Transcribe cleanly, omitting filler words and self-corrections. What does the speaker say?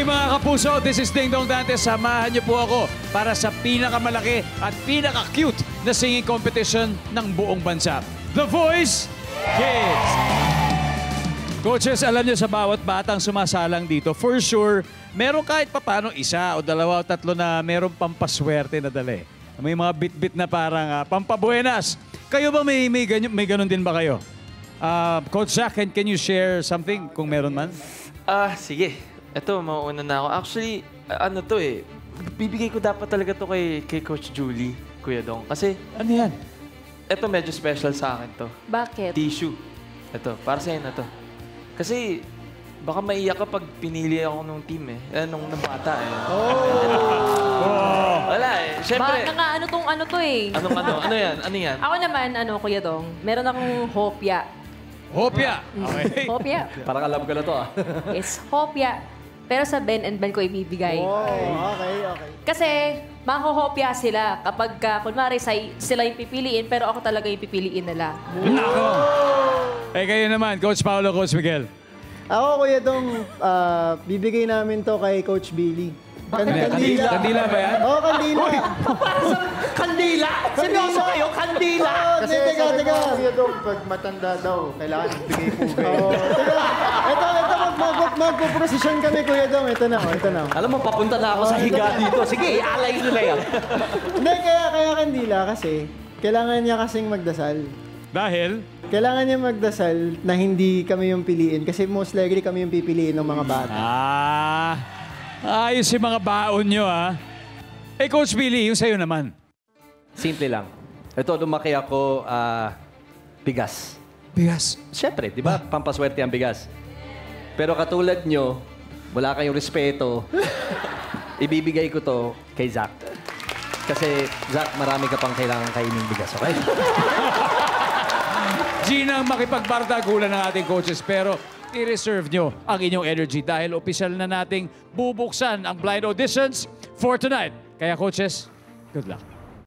Muli mga kapuso, this is Ding Dong Dante. Samahan niyo po ako para sa pinakamalaki at pinaka-cute na singing competition ng buong bansa. The Voice Kids! Coaches, alam niyo sa bawat batang sumasalang dito, for sure, meron kahit papano isa o dalawa o tatlo na meron pampaswerte na dali. May mga bit-bit na parang pampabuenas. Kayo ba may ganun din ba kayo? Coach Zach, can you share something kung meron man? Sige. Ito, mauuna na ako. Actually, ano to eh, bibigay ko dapat talaga to kay Coach Julie, Kuya Dong. Kasi, Ano yan? ito medyo special sa akin to. Bakit? Tissue. Ito, para sa'yo na to. Kasi, baka maiyak ka pag pinili ako nung team eh. Nung bata eh. Wala eh. Siyempre. Baka ano to eh. Ano yan? Ano yan? Ako naman, Kuya Dong, meron akong hopya. Hopya! Okay. Hopya. Parang alam ko na to Yes, hopya. Pero sa Ben and Ben ko ibibigay. Okay. Kasi mahohopya sila kapag, kunwari, sila yung pipiliin, pero ako talaga yung pipiliin nila. Nako! Kayo naman, Coach Paolo, Coach Miguel. Ako, Kuya Dong, bibigay namin to kay Coach Billy. Kandila. Kandila ba yan? Oo, kandila. Para sa kandila! Seryoso kayo, kandila! Kasi, teka. Kuya Dong, pag matanda daw, kailangan ibigay pugay. Oo, teka. Ito, magpo-prosesyon kami, Kuya Dong. Ito na. Alam mo, papunta na ako sa higa dito. Sige, alay nila yan. Hindi, kaya kandila kasi, kailangan niya kasing magdasal. Dahil? Kailangan niya magdasal na hindi kami yung piliin kasi most likely kami yung pipiliin ng mga bata. Ayos yung mga baon nyo, ha? Coach Billy, yung sa'yo naman. Simple lang. Ito, lumaki ako, bigas. Bigas. Siyempre, di ba? Pampaswerte ang bigas. Pero katulad nyo, wala kayong respeto. Ibibigay ko to kay Zach. Kasi, Zach, marami ka pang kailangan kainin bigas, okay? Gina ang makipagbardagulan ng ating coaches, pero i-reserve nyo ang inyong energy dahil opisyal na nating bubuksan ang blind auditions for tonight. Kaya coaches, good luck.